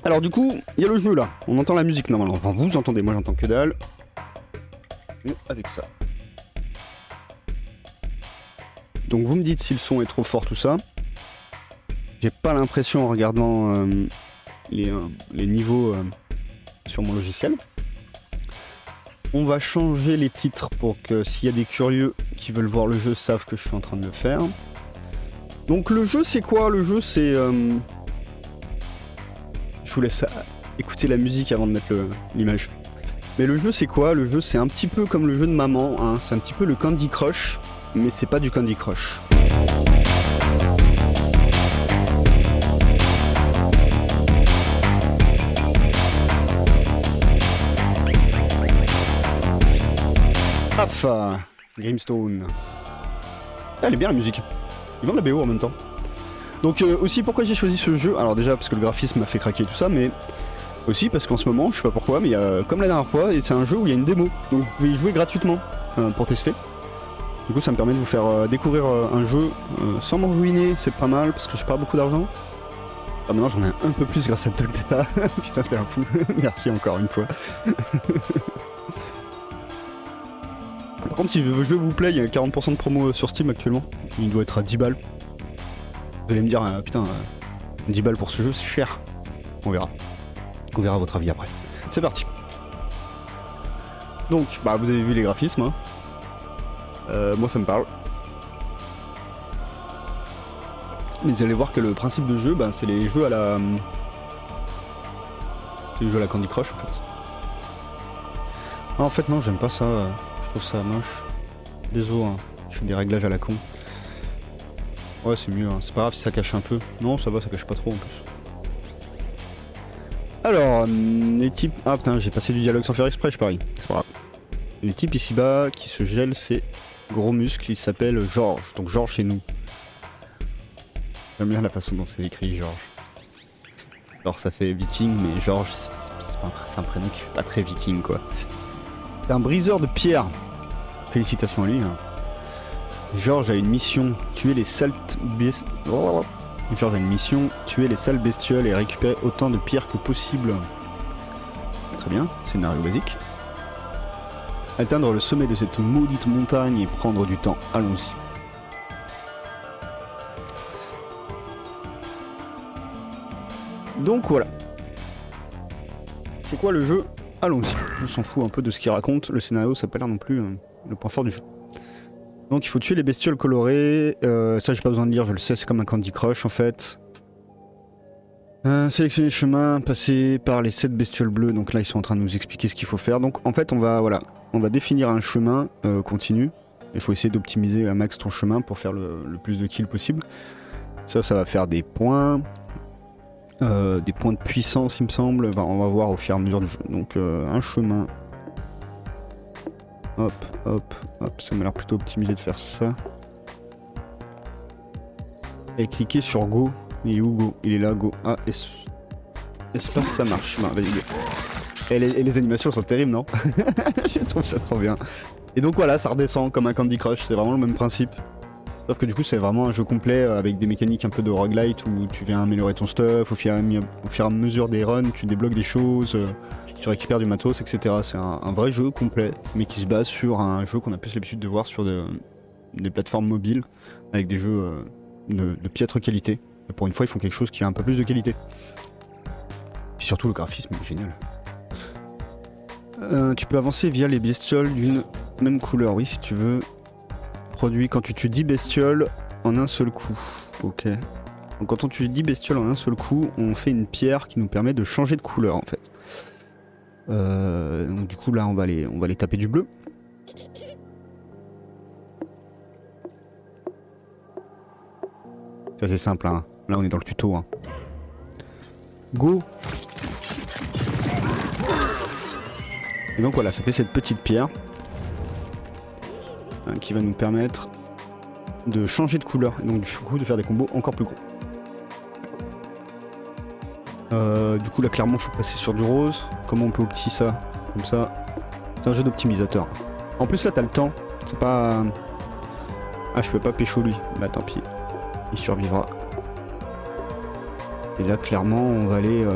Alors du coup, il y a le jeu là. On entend la musique normalement. Enfin, vous entendez, moi j'entends que dalle. Et avec ça. Donc vous me dites si le son est trop fort, tout ça. J'ai pas l'impression en regardant les niveaux sur mon logiciel. On va changer les titres pour que s'il y a des curieux qui veulent voir le jeu savent que je suis en train de le faire. Donc le jeu c'est quoi? Le jeu c'est... Je vous laisse écouter la musique avant de mettre l'image. Mais le jeu c'est quoi? Le jeu c'est un petit peu comme le jeu de maman, hein. C'est un petit peu le Candy Crush, mais c'est pas du Candy Crush. Paf, Grimstone. Ah, elle est bien la musique. Ils vendent la BO en même temps. Donc aussi pourquoi j'ai choisi ce jeu, alors déjà parce que le graphisme m'a fait craquer tout ça, mais aussi parce qu'en ce moment, je sais pas pourquoi, mais il y a, comme la dernière fois, et c'est un jeu où il y a une démo, donc vous pouvez y jouer gratuitement pour tester. Du coup ça me permet de vous faire découvrir un jeu sans m'en ruiner, c'est pas mal parce que j'ai pas beaucoup d'argent. Ah maintenant j'en ai un peu plus grâce à Dog Data, putain t'es un fou, merci encore une fois. Par contre si le jeu vous plaît, il y a 40% de promo sur Steam actuellement, il doit être à 10 balles. Vous allez me dire, putain, 10 balles pour ce jeu, c'est cher. On verra. On verra votre avis après. C'est parti. Donc, bah vous avez vu les graphismes. Hein. Moi ça me parle. Mais vous allez voir que le principe de jeu, bah, c'est les jeux à la... C'est les jeux à la Candy Crush en fait. Ah, en fait non, j'aime pas ça. Je trouve ça moche. Désolé, hein. Je fais des réglages à la con. Ouais c'est mieux, hein. C'est pas grave si ça cache un peu. Non ça va, ça cache pas trop en plus. Alors, les types... Ah putain, j'ai passé du dialogue sans faire exprès, je parie. C'est pas grave. Les types ici-bas qui se gèlent, c'est gros muscle, il s'appelle Georges. Donc Georges chez nous. J'aime bien la façon dont c'est écrit Georges. Alors ça fait viking, mais Georges, c'est un prénom qui fait pas très viking quoi. C'est un briseur de pierre. Félicitations à lui. Hein. Georges a une mission, tuer les sales bestioles. Georges a une mission, tuer les sales bestioles et récupérer autant de pierres que possible. Très bien, scénario basique. Atteindre le sommet de cette maudite montagne et prendre du temps, allons-y. Donc voilà. C'est quoi le jeu? Allons-y. On s'en fout un peu de ce qu'il raconte, le scénario ça n'a pas l'air non plus le point fort du jeu. Donc il faut tuer les bestioles colorées, ça j'ai pas besoin de lire, je le sais, c'est comme un Candy Crush en fait. Sélectionner le chemin, passer par les 7 bestioles bleues, donc là ils sont en train de nous expliquer ce qu'il faut faire. Donc en fait on va définir un chemin continu, il faut essayer d'optimiser à max ton chemin pour faire le plus de kills possible. Ça va faire des points de puissance il me semble, enfin, on va voir au fur et à mesure du jeu. Donc un chemin... Hop, hop, hop, ça m'a l'air plutôt optimisé de faire ça. Et cliquer sur Go. Il est où Go? Il est là, Go. Ah, espace, ça marche. Bah, vas-y, go. Et les animations sont terribles, non? Je trouve ça trop bien. Et donc voilà, ça redescend comme un Candy Crush, c'est vraiment le même principe. Sauf que du coup, c'est vraiment un jeu complet avec des mécaniques un peu de roguelite où tu viens améliorer ton stuff, au fur et à mesure des runs, tu débloques des choses. Tu récupères du matos, etc. C'est un vrai jeu complet, mais qui se base sur un jeu qu'on a plus l'habitude de voir sur des plateformes mobiles, avec des jeux de piètre qualité. Et pour une fois, ils font quelque chose qui a un peu plus de qualité. Et surtout, le graphisme est génial. Tu peux avancer via les bestioles d'une même couleur, oui, si tu veux. Produit quand tu tues 10 bestioles en un seul coup. Ok. Donc quand on tue 10 bestioles en un seul coup, on fait une pierre qui nous permet de changer de couleur, en fait. Donc du coup là on va les taper du bleu. Ça c'est simple hein. Là on est dans le tuto hein. Go. Et donc voilà, ça fait cette petite pierre qui va nous permettre de changer de couleur et donc du coup de faire des combos encore plus gros. Du coup là clairement faut passer sur du rose. Comment on peut optimiser ça? Comme ça. C'est un jeu d'optimisateur. En plus là t'as le temps. C'est pas... Ah je peux pas pécho lui. Bah tant pis. Il survivra. Et là clairement on va aller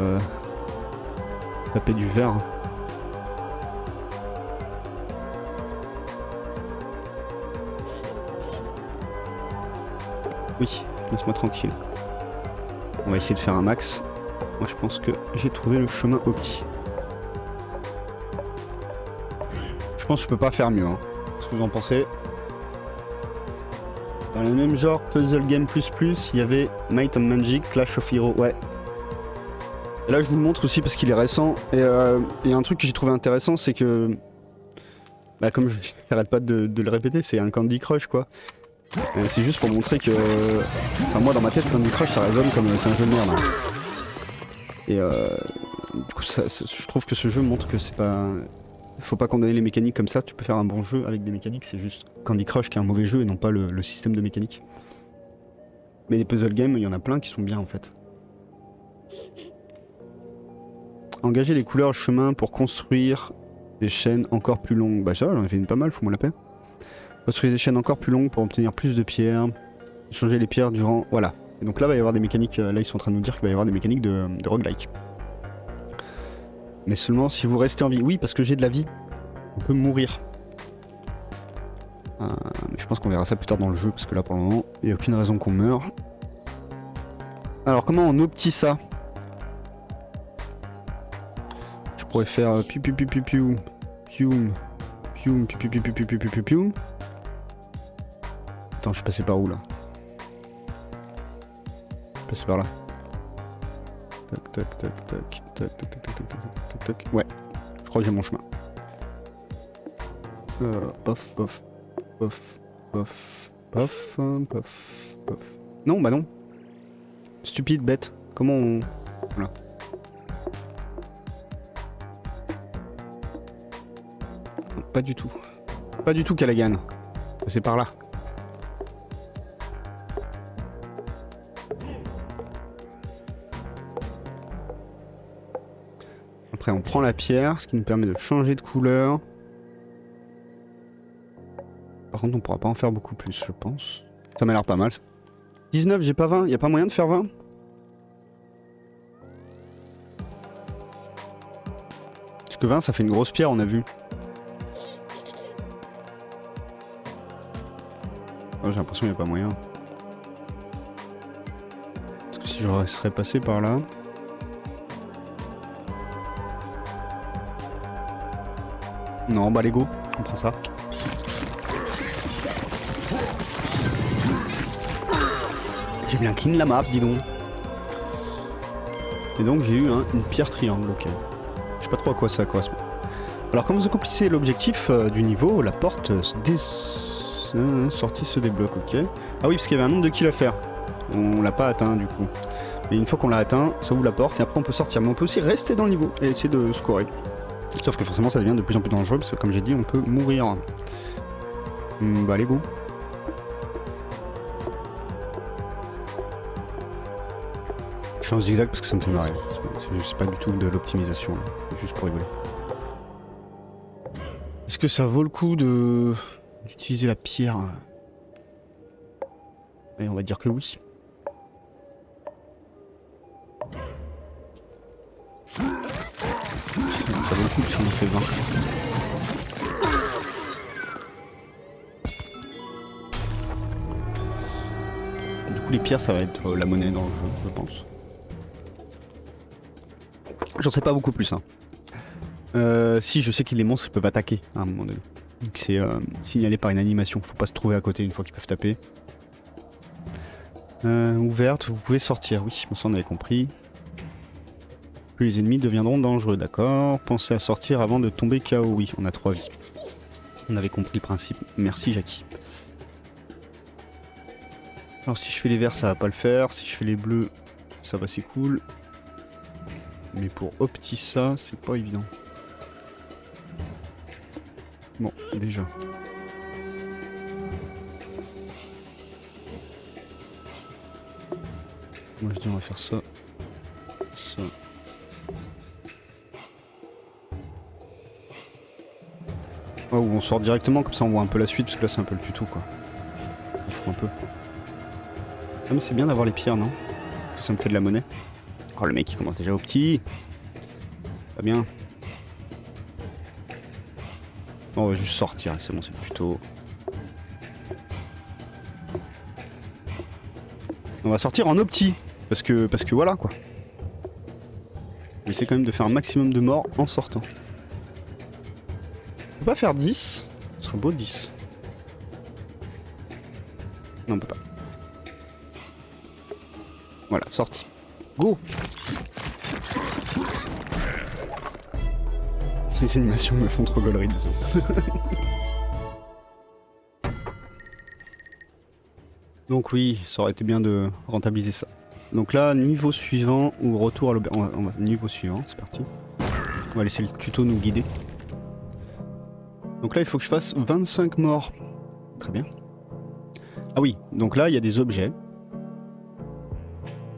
taper du verre. Oui, laisse-moi tranquille. On va essayer de faire un max. Moi je pense que j'ai trouvé le chemin opti. Je pense que je peux pas faire mieux. Hein. Qu'est-ce que vous en pensez? Dans le même genre Puzzle Game plus, il y avait Might and Magic, Clash of Heroes. Ouais. Et là je vous le montre aussi parce qu'il est récent. Et il y a un truc que j'ai trouvé intéressant, c'est que... Bah comme je n'arrête pas de le répéter, c'est un Candy Crush quoi. C'est juste pour montrer que... Enfin moi dans ma tête Candy Crush ça résonne comme c'est un jeu de merde. Hein. Et du coup je trouve que ce jeu montre que c'est pas... Faut pas condamner les mécaniques comme ça, tu peux faire un bon jeu avec des mécaniques, c'est juste Candy Crush qui est un mauvais jeu et non pas le système de mécanique. Mais les puzzle games, il y en a plein qui sont bien en fait. Engager les couleurs chemin pour construire des chaînes encore plus longues. Bah ça, j'en ai fait une pas mal, fous-moi la paix. Construire des chaînes encore plus longues pour obtenir plus de pierres. Changer les pierres durant... Voilà. Et donc là, il va y avoir des mécaniques... Là, ils sont en train de nous dire qu'il va y avoir des mécaniques de roguelike. Mais seulement si vous restez en vie. Oui, parce que j'ai de la vie. On peut mourir. Mais je pense qu'on verra ça plus tard dans le jeu, parce que là, pour le moment, il n'y a aucune raison qu'on meure. Alors, comment on optit ça? Je pourrais faire piou piou piou piou piou piou piou piou piou piou piou piou piou piou piou. Attends, je suis passé par où là? Je suis passé par là. Tac tac tac tac tac tac tac tac tac tac tac. Ouais, je crois que j'ai mon chemin. Pof pof pof pof pof pof pof. Non bah non. Stupide bête. Comment on... Voilà. Non, pas du tout. Pas du tout Callaghan. C'est par là. Après on prend la pierre, ce qui nous permet de changer de couleur. Par contre on pourra pas en faire beaucoup plus je pense. Ça m'a l'air pas mal. 19, j'ai pas 20, y a pas moyen de faire 20? Parce que 20 ça fait une grosse pierre on a vu. Oh, j'ai l'impression qu'il n'y a pas moyen. Parce que si je serais passé par là... Non, bah les go, on prend ça. J'ai bien clean la map, dis donc. Et donc j'ai eu une pierre triangle, ok. Je sais pas trop à quoi ça correspond. Alors quand vous accomplissez l'objectif du niveau, la porte sortie se débloque, ok. Ah oui, parce qu'il y avait un nombre de kills à faire. On l'a pas atteint du coup. Mais une fois qu'on l'a atteint, ça ouvre la porte et après on peut sortir. Mais on peut aussi rester dans le niveau et essayer de scorer. Sauf que forcément ça devient de plus en plus dangereux parce que comme j'ai dit on peut mourir. Bah allez go. Je fais en zigzag parce que ça me fait marrer. C'est pas du tout de l'optimisation, c'est juste pour rigoler. Est-ce que ça vaut le coup d'utiliser la pierre? Et on va dire que oui. Ça vaut le coup parce qu'on en fait 20. Du coup les pierres ça va être la monnaie dans le jeu je pense. J'en sais pas beaucoup plus hein. Si je sais que les monstres peuvent attaquer à un moment donné. Donc c'est signalé par une animation, faut pas se trouver à côté une fois qu'ils peuvent taper. Ouverte, vous pouvez sortir, oui, ça on avait compris. Plus les ennemis deviendront dangereux, d'accord. Pensez à sortir avant de tomber KO, oui, on a 3 vies. On avait compris le principe, merci Jackie. Alors si je fais les verts ça va pas le faire, si je fais les bleus ça va c'est cool. Mais pour opti ça c'est pas évident. Bon, déjà. Moi je dis on va faire ça. Ça. Oh, ou on sort directement comme ça on voit un peu la suite parce que là c'est un peu le tuto quoi. Il faut un peu. Ah mais c'est bien d'avoir les pierres non? Ça me fait de la monnaie. Oh le mec il commence déjà au petit. Pas bien. On va juste sortir, c'est bon, c'est plutôt... On va sortir en opti, parce que voilà quoi. J'essaie quand même de faire un maximum de morts en sortant. On peut pas faire 10, ce serait beau 10. Non, on peut pas. Voilà, sorti. Go! Les animations me font trop gaulerie, désolé. Donc oui, ça aurait été bien de rentabiliser ça. Donc là, niveau suivant, ou retour à l'auberge. Niveau suivant, c'est parti. On va laisser le tuto nous guider. Donc là, il faut que je fasse 25 morts. Très bien. Ah oui, donc là, il y a des objets.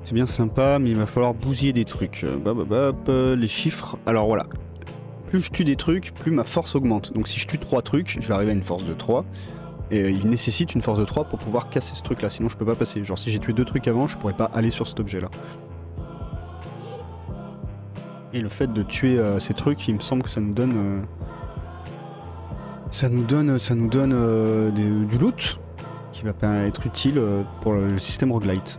C'est bien sympa, mais il va falloir bousiller des trucs. Les chiffres. Alors voilà. Plus je tue des trucs, plus ma force augmente. Donc si je tue 3 trucs, je vais arriver à une force de 3. Et il nécessite une force de 3 pour pouvoir casser ce truc là, sinon je peux pas passer. Genre si j'ai tué 2 trucs avant, je pourrais pas aller sur cet objet là. Et le fait de tuer ces trucs, il me semble que ça nous donne... du loot qui va être utile pour le système roguelite.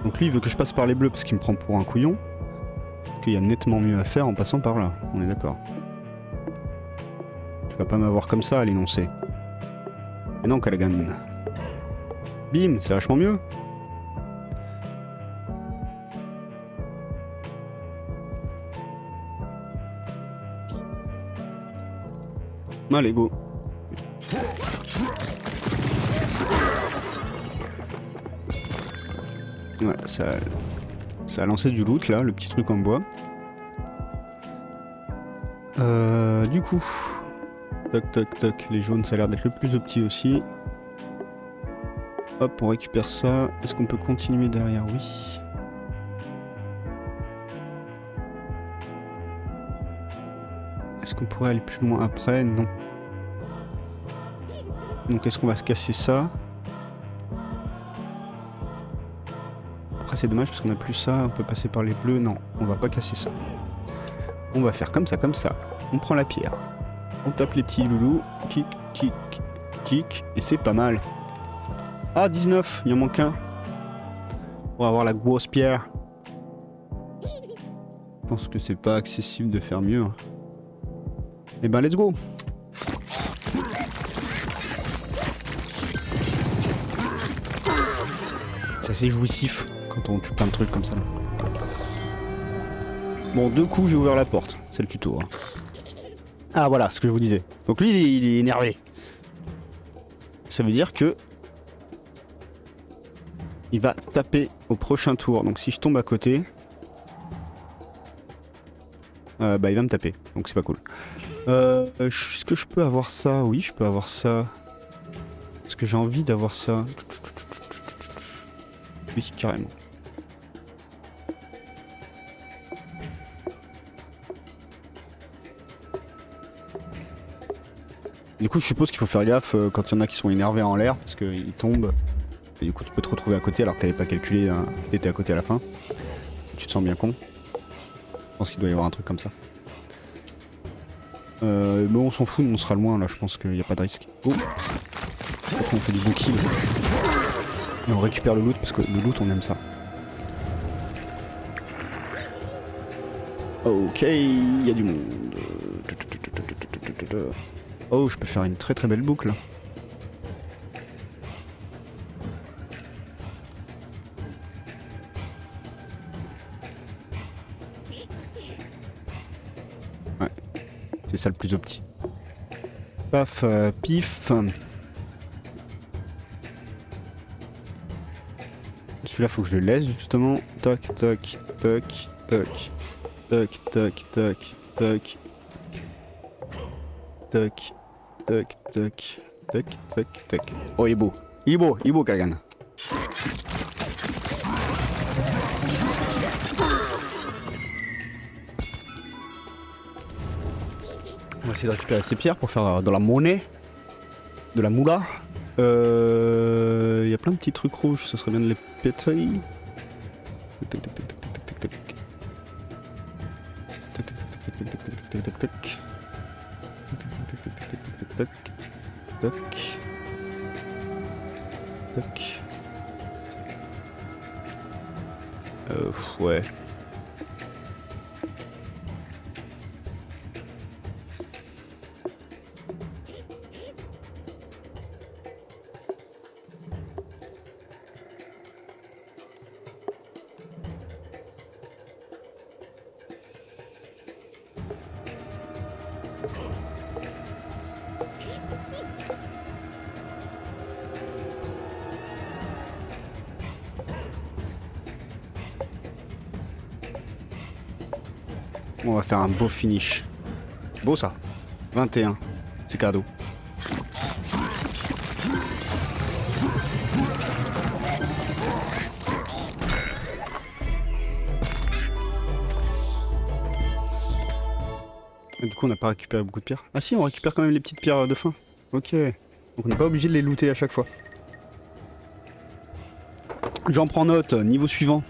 Donc lui il veut que je passe par les bleus parce qu'il me prend pour un couillon. Qu'il y a nettement mieux à faire en passant par là, on est d'accord. Tu vas pas m'avoir comme ça à l'énoncé. Mais non, Callaghan. Bim, c'est vachement mieux. Allez, go. Ouais, ça a lancé du loot là, le petit truc en bois. Du coup... Toc toc toc, les jaunes ça a l'air d'être le plus petit aussi. Hop, on récupère ça. Est-ce qu'on peut continuer derrière? Oui. Est-ce qu'on pourrait aller plus loin après? Non. Donc est-ce qu'on va se casser ça? Après c'est dommage parce qu'on a plus ça, on peut passer par les bleus. Non, on va pas casser ça. On va faire comme ça, comme ça. On prend la pierre. On tape les petits loulous. Kick, kick, kick. Et c'est pas mal. Ah, 19, il en manque un. On va avoir la grosse pierre. Je pense que c'est pas accessible de faire mieux. Et ben, let's go. C'est assez jouissif quand on tue plein de trucs comme ça. Bon, 2 coups, j'ai ouvert la porte. C'est le tuto. Hein. Ah, voilà, ce que je vous disais. Donc lui, il est énervé. Ça veut dire que... il va taper au prochain tour. Donc si je tombe à côté... il va me taper. Donc c'est pas cool. Est-ce que je peux avoir ça? Oui, je peux avoir ça. Est-ce que j'ai envie d'avoir ça? Oui, carrément. Du coup, je suppose qu'il faut faire gaffe quand il y en a qui sont énervés en l'air, parce qu'ils tombent. Et du coup, tu peux te retrouver à côté alors que t'avais pas calculé que t'étais à côté à la fin. Tu te sens bien con. Je pense qu'il doit y avoir un truc comme ça. Bon, on s'en fout, on sera loin là, je pense qu'il n'y a pas de risque. Oh. Après, on fait du beau kill. Et on récupère le loot, parce que le loot, on aime ça. Ok, il y a du monde. Oh, je peux faire une très très belle boucle. Ouais, c'est ça le plus opti. Paf, pif. Celui-là, faut que je le laisse justement. Tac, tac, tac, tac. Tac, tac, tac, tac. Tac, tac, tac, tac, tac, tac. Oh, il est beau. Il est beau, Callaghan. On va essayer de récupérer ces pierres pour faire de la monnaie. De la moula. Il y a plein de petits trucs rouges, ce serait bien de les péter. Tac, tac, tac, tac, tac, tac, tac. Tac, tac, tac, tac, tac, tac, tac, tac, tac, tac. Tac, tac, tac, tac, tac, tac, tac, tac. Tac. Ouais. On va faire un beau finish. Beau ça. 21. C'est cadeau. Et du coup on n'a pas récupéré beaucoup de pierres. Ah si, on récupère quand même les petites pierres de fin. Ok. Donc on n'est pas obligé de les looter à chaque fois. J'en prends note. Niveau suivant.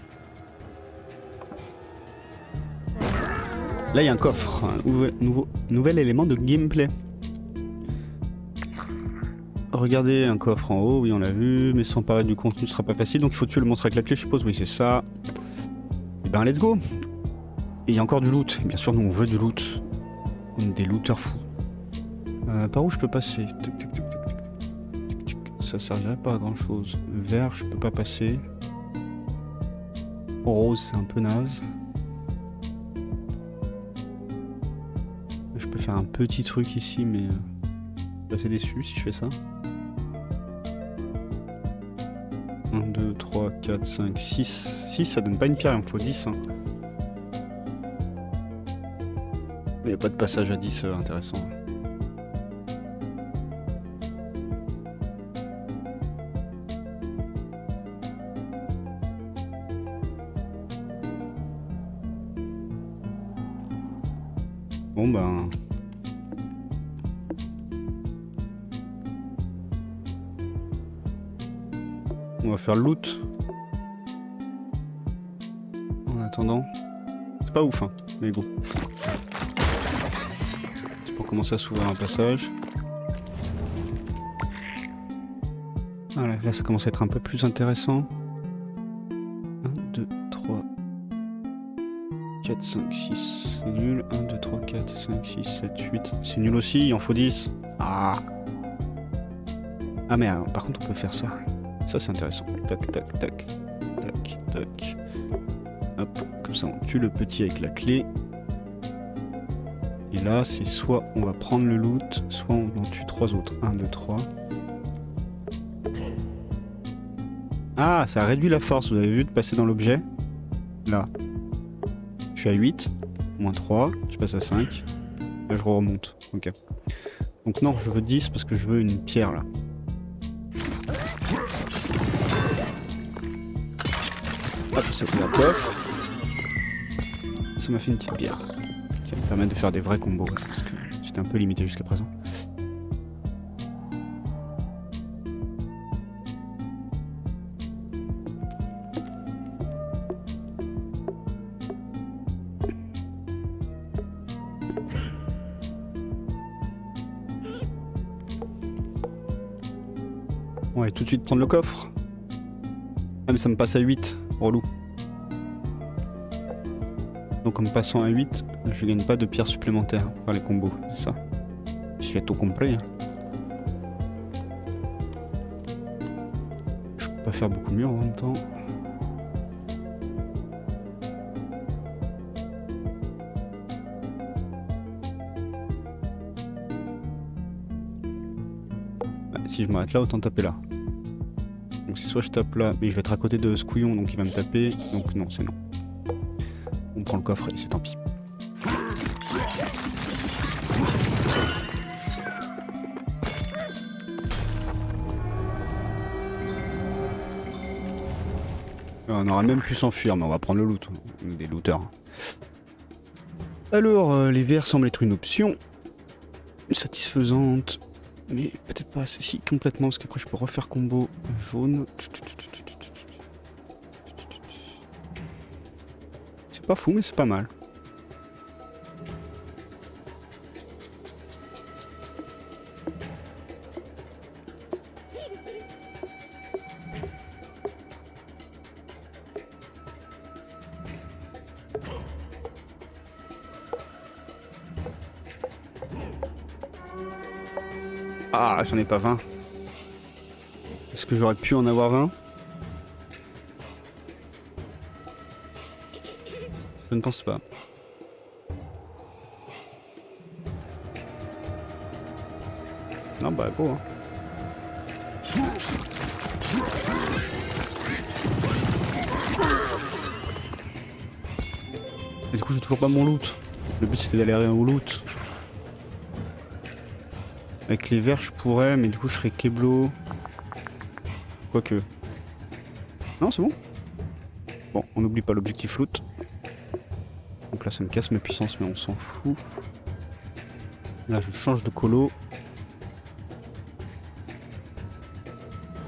Là, il y a un coffre, un nouvel élément de gameplay. Regardez, un coffre en haut, oui, on l'a vu, mais s'emparer du contenu ne sera pas facile, donc il faut tuer le monstre avec la clé, je suppose, oui, c'est ça. Et ben, let's go. Et il y a encore du loot, et bien sûr, nous, on veut du loot. On est des looters fous. Par où je peux passer? Tic, tic, tic, tic, tic, tic. Ça servirait pas à grand chose. Vert, je peux pas passer. Rose, c'est un peu naze. Je peux faire un petit truc ici, mais je suis assez déçu si je fais ça. 1, 2, 3, 4, 5, 6. 6, ça donne pas une pierre, il me faut 10. Hein. Il n'y a pas de passage à 10 intéressant. Bon ben... On va faire le loot. En attendant. C'est pas ouf hein, mais go. C'est pour commencer à s'ouvrir un passage. Voilà, là ça commence à être un peu plus intéressant. 1, 2, 3, 4, 5, 6, c'est nul. 1, 2, 3, 4, 5, 6, 7, 8. C'est nul aussi, il en faut 10. Ah. Ah mais par contre on peut faire ça. Ça c'est intéressant. Tac, tac, tac. Tac, tac. Hop, comme ça on tue le petit avec la clé. Et là c'est soit on va prendre le loot, soit on en tue 3 autres. 1, 2, 3. Ah, ça a réduit la force, vous avez vu, de passer dans l'objet. Là. Je suis à 8, moins 3, je passe à 5. Là je remonte. Ok. Donc non, je veux 10 parce que je veux une pierre là. Hop, ça ouvre un coffre. Ça m'a fait une petite pierre. Qui va me permettre de faire des vrais combos. Parce que j'étais un peu limité jusqu'à présent. On va tout de suite prendre le coffre. Ah mais ça me passe à 8, relou. Donc en me passant à 8, je gagne pas de pierres supplémentaires pour faire les combos, c'est ça. J'ai tout compris. Hein. Je peux pas faire beaucoup mieux en même temps. Bah, si je m'arrête là, autant taper là. Donc c'est soit je tape là, mais je vais être à côté de ce couillon, donc il va me taper. Donc non, c'est non. On prend le coffre et c'est tant pis. On aurait même pu s'enfuir, mais on va prendre le loot. Des looters. Alors, les verts semblent être une option satisfaisante. Mais peut-être pas assez si complètement, parce qu'après je peux refaire combo jaune. C'est pas fou, mais c'est pas mal. Ah, j'en ai pas 20. Est-ce que j'aurais pu en avoir 20? Je ne pense pas. Non bah go hein. Et du coup j'ai toujours pas mon loot. Le but c'était d'aller au loot. Avec les verts je pourrais mais du coup je serais Keblo. Quoique. Non c'est bon. Bon on n'oublie pas l'objectif loot. Donc là ça me casse ma puissance mais on s'en fout. Là je change de colo.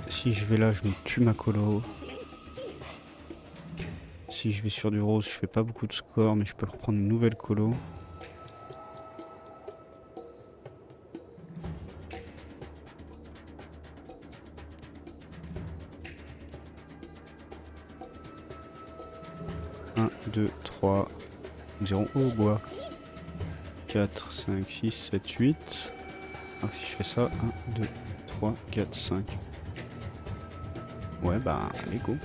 Si je vais là je me tue ma colo. Si je vais sur du rose je fais pas beaucoup de score mais je peux reprendre une nouvelle colo. Un, 2, 3, nous irons au bois. 4, 5, 6, 7, 8. Alors si je fais ça, 1, 2, 3, 4, 5. Ouais bah allez go.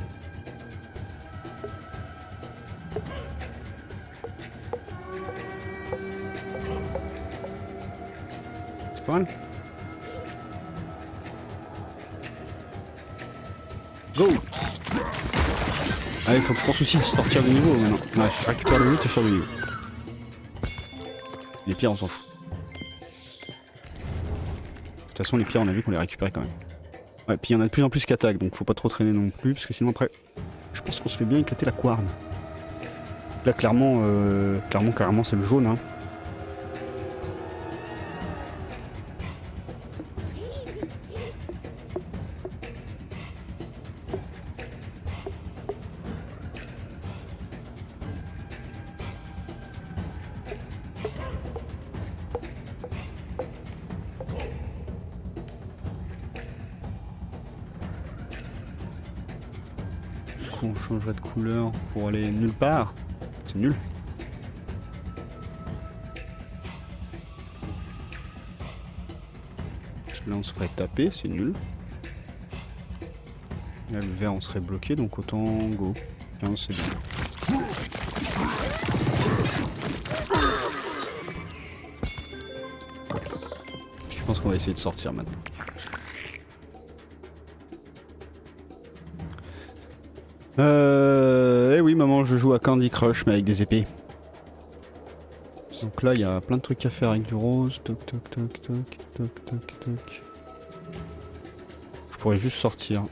C'est pas mal. Go. Allez faut que je pense aussi de sortir du niveau maintenant. Ouais, je récupère le loot et je sors du niveau. Les pierres on s'en fout. De toute façon les pierres on a vu qu'on les récupérait quand même. Ouais puis il y en a de plus en plus qui attaquent donc faut pas trop traîner non plus parce que sinon après je pense qu'on se fait bien éclater la quarne. Là clairement clairement c'est le jaune hein. On changerait de couleur pour aller nulle part. C'est nul. Là on se ferait taper, c'est nul. Là le vert on serait bloqué donc autant go. 15 c'est bien. Je pense qu'on va essayer de sortir maintenant. Eh oui maman je joue à Candy Crush mais avec des épées. Donc là il y a plein de trucs à faire avec du rose. Toc toc toc toc toc toc toc. Je pourrais juste sortir.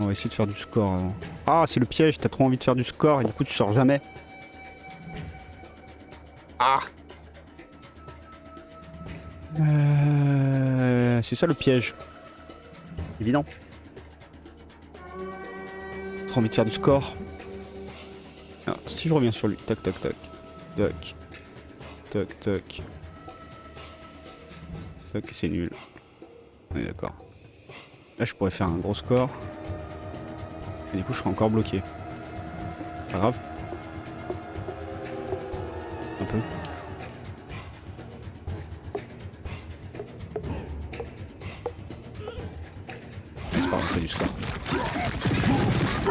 On va essayer de faire du score avant. Ah c'est le piège, t'as trop envie de faire du score et du coup tu sors jamais. Ah c'est ça le piège. Évident. Trop envie de faire du score. Alors, si je reviens sur lui, tac tac tac, tac, tac tac, tac, c'est nul. On est d'accord. Là je pourrais faire un gros score. Et du coup je serai encore bloqué. Pas grave. Un peu. C'est pas grave, on fait du score.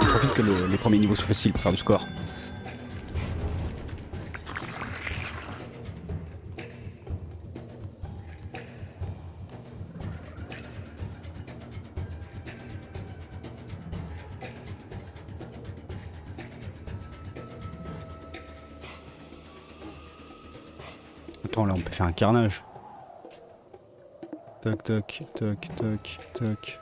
Je profite que les premiers niveaux sont faciles pour faire du score. Attends, là on peut faire un carnage. Toc toc toc toc toc.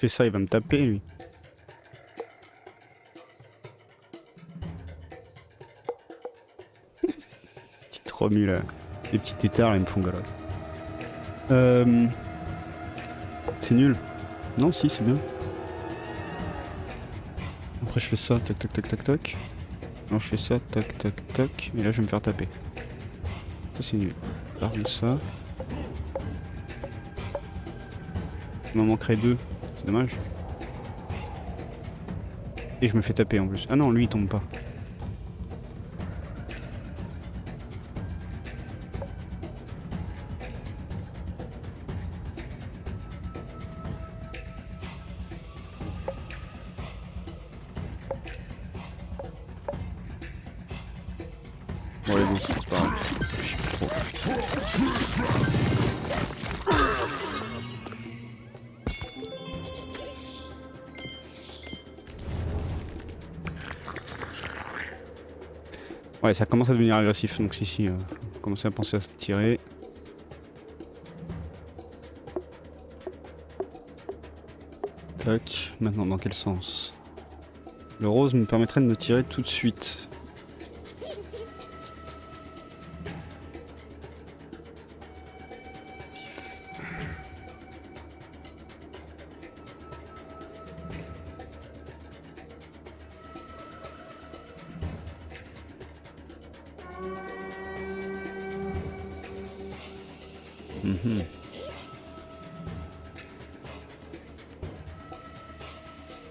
fais ça, il va me taper lui. Petite remue là. Les petits tétards là, ils me font galope. C'est nul. Non, si, c'est bien. Après, je fais ça, tac tac tac tac tac. Non, je fais ça, tac tac tac. Et là, je vais me faire taper. Ça, c'est nul. Parle ça. Il m'en manquerait 2. C'est dommage. Et je me fais taper en plus. Ah non, lui, il tombe pas. Bon, allez, go, c'est pas grave. Je sais pas trop. Ouais, ça commence à devenir agressif, donc si, commencer à penser à se tirer. Tac, maintenant dans quel sens? Le rose me permettrait de me tirer tout de suite.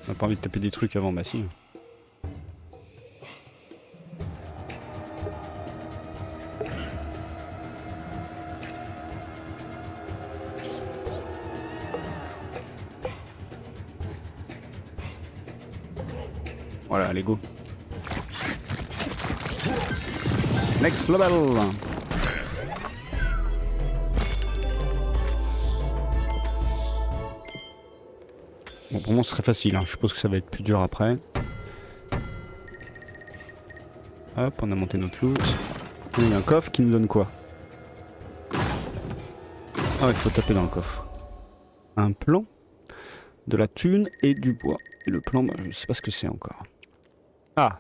On a pas envie de taper des trucs avant, bah si. Voilà, allez go. Next level. Bon, pour moi, ce serait facile, hein. Je suppose que ça va être plus dur après. Hop, on a monté notre loot. Il y a un coffre qui nous donne quoi? Ah, il faut taper dans le coffre. Un plan, de la thune et du bois. Et le plan, bah, je sais pas ce que c'est encore. Ah,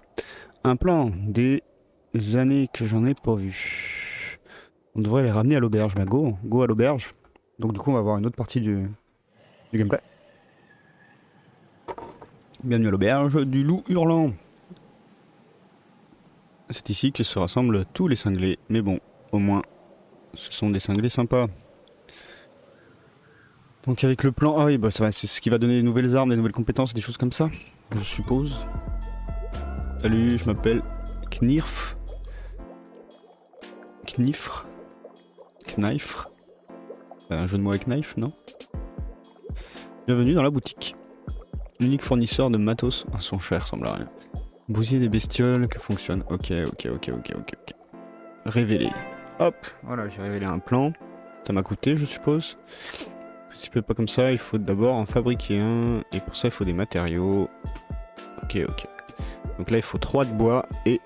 un plan des années que j'en ai pas vu. On devrait les ramener à l'auberge. Bah, go à l'auberge. Donc, du coup, on va avoir une autre partie du gameplay. Bienvenue à l'auberge du loup hurlant. C'est ici que se rassemblent tous les cinglés. Mais bon, au moins, ce sont des cinglés sympas. Donc avec le plan... Ah oui, bah ça va, c'est ce qui va donner des nouvelles armes, des nouvelles compétences, des choses comme ça, je suppose. Salut, je m'appelle Knirf. Knifre. Knifre. Un jeu de mots avec knife, non? Bienvenue dans la boutique. L'unique fournisseur de matos. Ah, son cher ressemble à rien. Bousiller des bestioles, que fonctionne. Ok. Révéler. Hop, voilà, j'ai révélé un plan. Ça m'a coûté, je suppose. Si peut pas comme ça, il faut d'abord en fabriquer un. Et pour ça, il faut des matériaux. Ok. Donc là, il faut 3 de bois et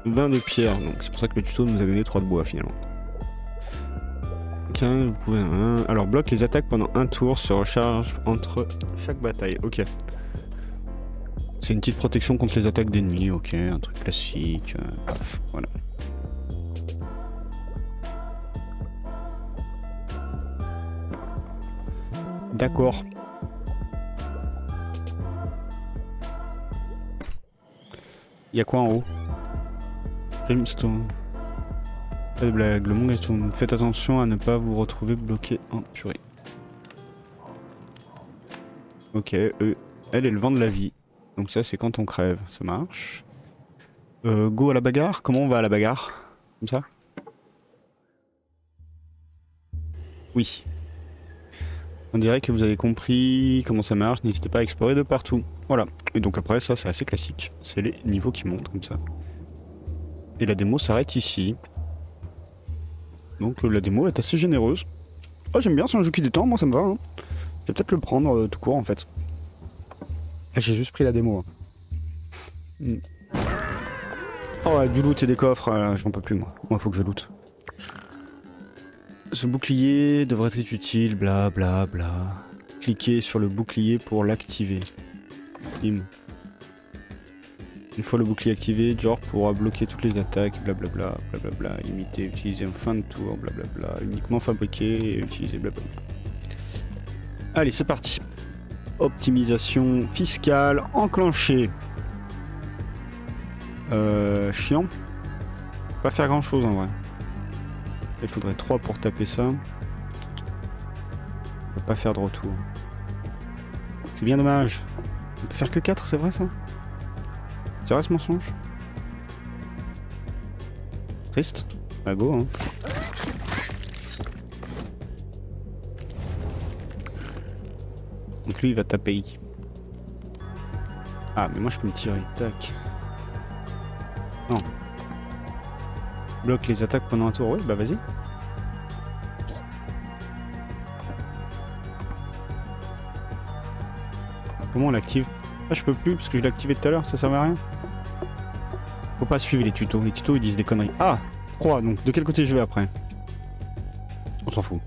20 de pierre. Donc c'est pour ça que le tuto nous a donné 3 de bois finalement. Tiens, vous pouvez... Alors, bloque les attaques pendant un tour, se recharge entre chaque bataille. Ok. C'est une petite protection contre les attaques d'ennemis. Ok, un truc classique. Paf, voilà. D'accord. Il y a quoi en haut? Brimstone. Pas de blague, le monde est tourné. Faites attention à ne pas vous retrouver bloqué en purée. Ok, elle est le vent de la vie. Donc ça c'est quand on crève, ça marche. Go à la bagarre, comment on va à la bagarre? Comme ça? Oui. On dirait que vous avez compris comment ça marche, n'hésitez pas à explorer de partout. Voilà. Et donc après ça c'est assez classique. C'est les niveaux qui montent comme ça. Et la démo s'arrête ici. Donc la démo est assez généreuse. Oh j'aime bien, c'est un jeu qui détend, moi ça me va. Hein. Je vais peut-être le prendre tout court en fait. J'ai juste pris la démo. Hein. Oh ouais, du loot et des coffres, j'en peux plus moi. Moi faut que je loot. Ce bouclier devrait être utile, bla bla bla. cliquer sur le bouclier pour l'activer. Bim. Une fois le bouclier activé, George pourra bloquer toutes les attaques, blablabla, blablabla, imiter, utiliser en fin de tour, blablabla, uniquement fabriquer et utiliser, blablabla. Allez, c'est parti. Optimisation fiscale enclenchée. Chiant. Pas faire grand chose en vrai. Il faudrait 3 pour taper ça. On peut pas faire de retour. C'est bien dommage. On peut faire que 4, c'est vrai ça? C'est vrai ce mensonge? Triste. Bah go hein. Donc lui il va taper. Ah mais moi je peux me tirer. Tac. Non. Bloque les attaques pendant un tour. Oui bah vas-y. Comment on l'active? Ah je peux plus parce que je l'ai activé tout à l'heure, ça servait à rien. Faut pas suivre les tutos ils disent des conneries. Ah 3, donc de quel côté je vais après? On s'en fout.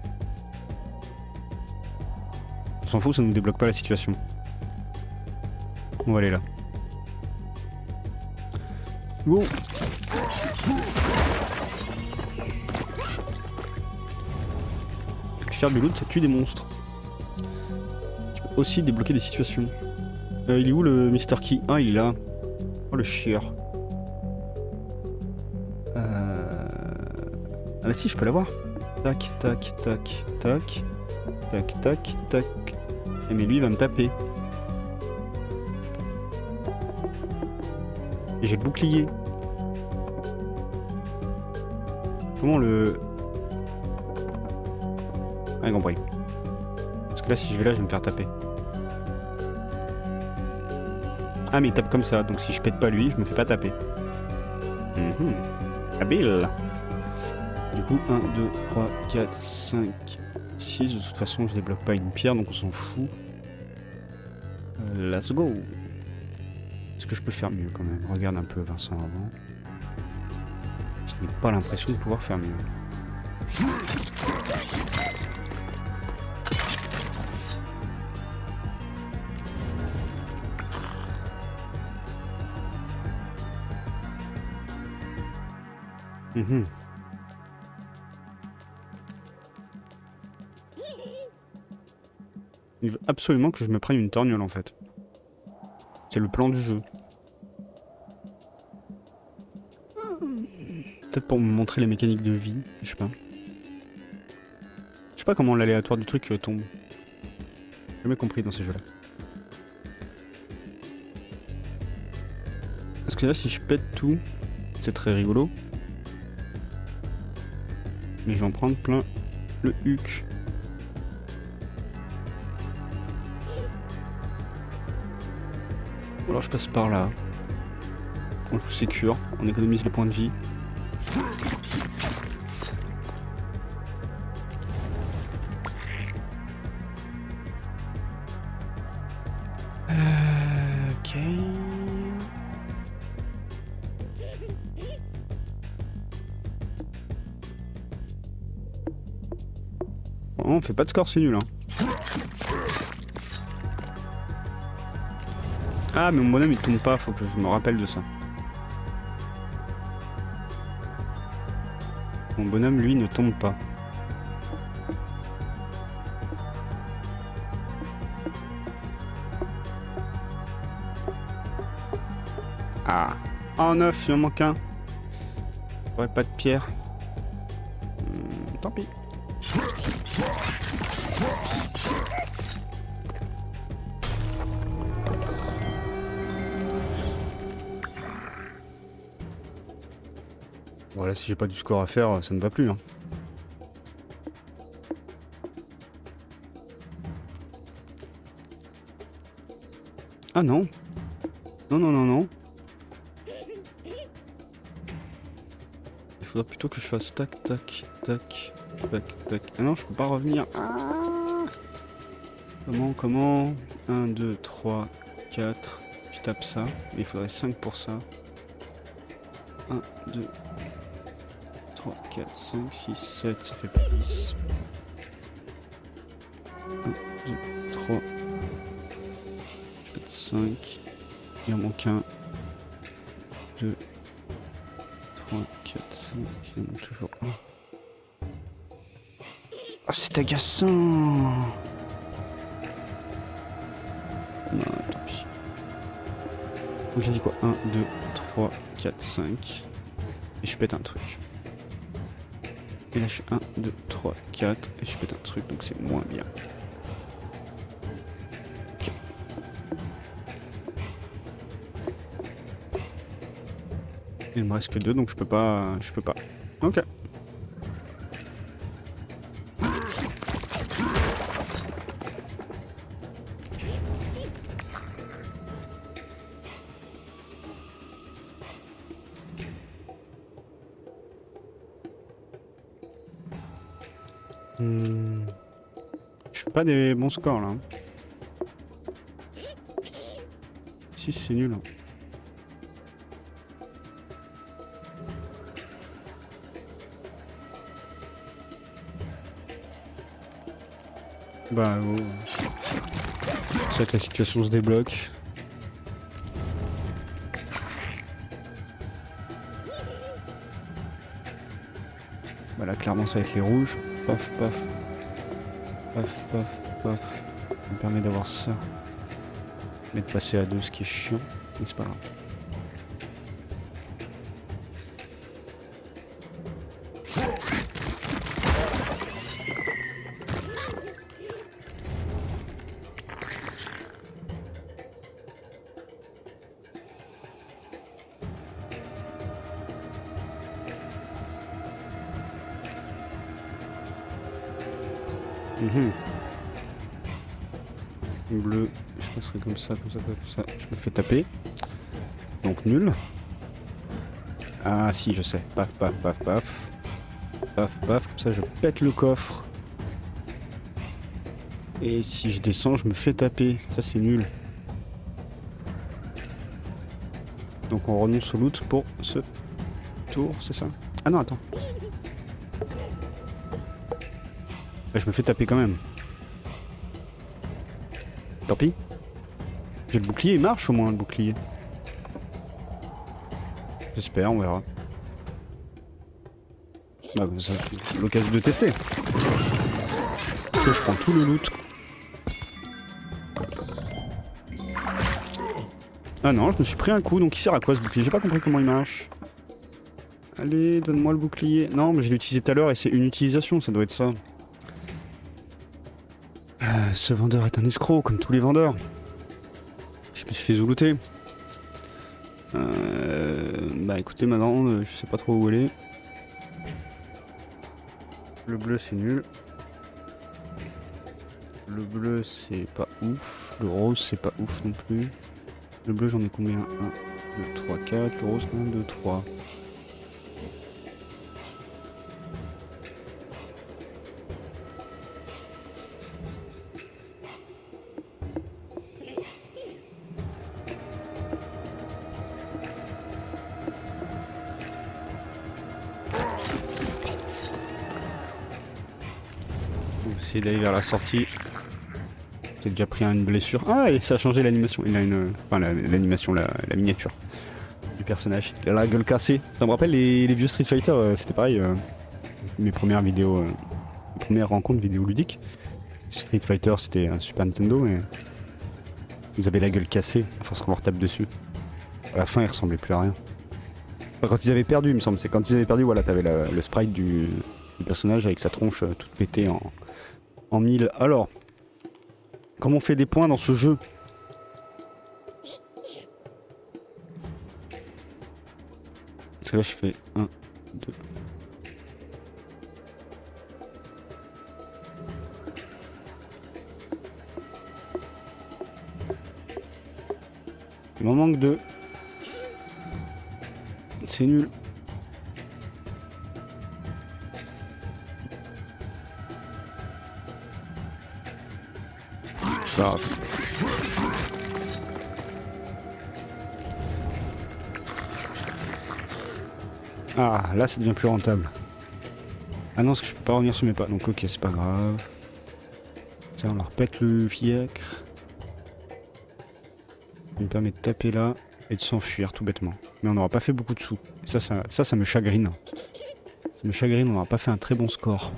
On s'en fout, ça nous débloque pas la situation. On va aller là. Go. Faire du loot, ça tue des monstres. Tu peux aussi débloquer des situations. Il est où le Mr. Key? Ah il est là. Oh le chieur. Ah bah si, je peux l'avoir. Tac, tac, tac, tac. Tac, tac, tac. Et mais lui, il va me taper. Et j'ai le bouclier. Comment le... Ah, j'ai compris. Parce que là, si je vais là, je vais me faire taper. Ah, mais il tape comme ça. Donc si je pète pas lui, je me fais pas taper. Habile. Du coup, 1, 2, 3, 4, 5, 6. De toute façon, je débloque pas une pierre, donc on s'en fout. Let's go. Est-ce que je peux faire mieux quand même? Regarde un peu Vincent avant. Je n'ai pas l'impression de pouvoir faire mieux. Il veut absolument que je me prenne une torgnole en fait. C'est le plan du jeu. Peut-être pour me montrer les mécaniques de vie, je sais pas. Je sais pas comment l'aléatoire du truc tombe. J'ai jamais compris dans ces jeux-là. Parce que là, si je pète tout, c'est très rigolo. Mais je vais en prendre plein le huc. Alors je passe par là. On joue sécure, on économise les points de vie. Ok. Bon, on fait pas de score, c'est nul hein. Ah mais mon bonhomme il tombe pas, faut que je me rappelle de ça. Mon bonhomme lui ne tombe pas. Ah. Oh 9, il en manque un. J'aurais pas de pierre. Tant pis. Voilà, si j'ai pas du score à faire, ça ne va plus. Hein. Ah non. Non, non, non, non. Il faudra plutôt que je fasse tac, tac, tac, tac, tac. Ah non, je peux pas revenir. Ah comment 1, 2, 3, 4. Je tape ça. Mais il faudrait 5 pour ça. 1, 2, 3, 4, 5, 6, 7. Ça fait pas 10. 1, 2, 3, 4, 5. Il en manque un. 2, 3, 4, 5. Il en manque toujours un. Oh, c'est agaçant! Non, tant pis. Donc j'ai dit quoi? 1, 2, 3, 4, 5. Et je pète un truc. Et là je fais 1, 2, 3, 4. Et je pète un truc, donc c'est moins bien. Ok. Il me reste que 2, donc je peux pas. Ok. Je fais pas des bons scores là. 6 c'est nul. Bah oh. C'est vrai que la situation se débloque. Bah là clairement ça va être les rouges. Paf paf. Paf paf paf. Ça me permet d'avoir ça. Mais de passer à 2 ce qui est chiant. Mais c'est pas grave. Bleu, je passerai comme ça, comme ça, comme ça. Je me fais taper. Donc nul. Ah si, je sais. Paf, paf, paf, paf. Paf, paf, comme ça je pète le coffre. Et si je descends, je me fais taper. Ça c'est nul. Donc on renonce au loot pour ce tour, c'est ça? Ah non, attends. Bah, je me fais taper quand même. Tant pis. J'ai le bouclier, il marche au moins le bouclier. J'espère, on verra. Bah comme ça, c'est l'occasion de tester. Je prends tout le loot. Ah non, je me suis pris un coup, donc il sert à quoi ce bouclier? J'ai pas compris comment il marche. Allez, donne-moi le bouclier. Non, mais je l'ai utilisé tout à l'heure et c'est une utilisation, ça doit être ça. Ce vendeur est un escroc, comme tous les vendeurs. Je me suis fait zoulouter. Bah écoutez, maintenant, je sais pas trop où aller. Le bleu, c'est nul. Le bleu, c'est pas ouf. Le rose, c'est pas ouf non plus. Le bleu, j'en ai combien? 1, 2, 3, 4. Le rose, 1, 2, 3. On va essayer d'aller vers la sortie. J'ai déjà pris une blessure. Ah, et ça a changé l'animation. Il a une. Enfin, l'animation, la miniature du personnage. Il a la gueule cassée. Ça me rappelle les vieux Street Fighter. C'était pareil. Mes premières vidéos. Mes premières rencontres vidéoludiques. Street Fighter, c'était un Super Nintendo, mais. Ils avaient la gueule cassée à force qu'on leur tape dessus. À la fin, ils ressemblaient plus à rien. Enfin, quand ils avaient perdu, il me semble. C'est quand ils avaient perdu, voilà, t'avais le sprite du personnage avec sa tronche toute pétée en mille. Alors. Comment on fait des points dans ce jeu? Parce que là je fais 1, 2. Il m'en manque 2. C'est nul. Ah. Ah, là ça devient plus rentable. Ah non, parce que je peux pas revenir sur mes pas. Donc ok, c'est pas grave. Tiens, on leur pète le fiacre. Ça nous permet de taper là et de s'enfuir tout bêtement. Mais on n'aura pas fait beaucoup de sous. Ça me chagrine. Ça me chagrine, on n'aura pas fait un très bon score.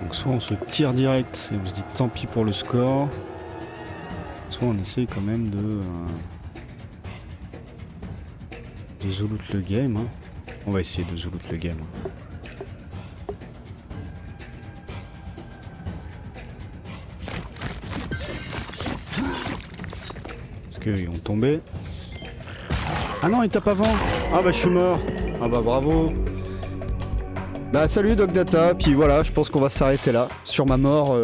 Donc soit on se tire direct et on se dit tant pis pour le score. Soit on essaye quand même de zoloot le game. Hein. On va essayer de zoloot le game. Est-ce qu'ils vont tomber? Ah non, il tape avant. Ah bah je suis mort. Ah bah bravo. Bah salut Doc Data. Puis voilà, je pense qu'on va s'arrêter là. Sur ma mort.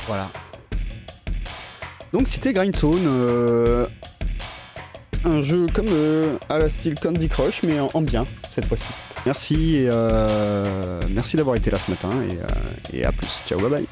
Voilà. Donc c'était Grindstone. Un jeu comme à la style Candy Crush, mais en bien cette fois-ci. Merci et merci d'avoir été là ce matin et à plus. Ciao, bye bye.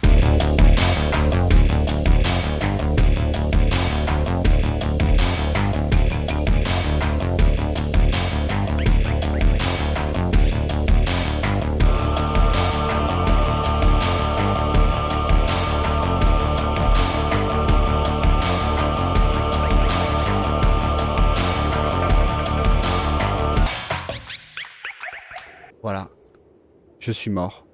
Voilà. Je suis mort.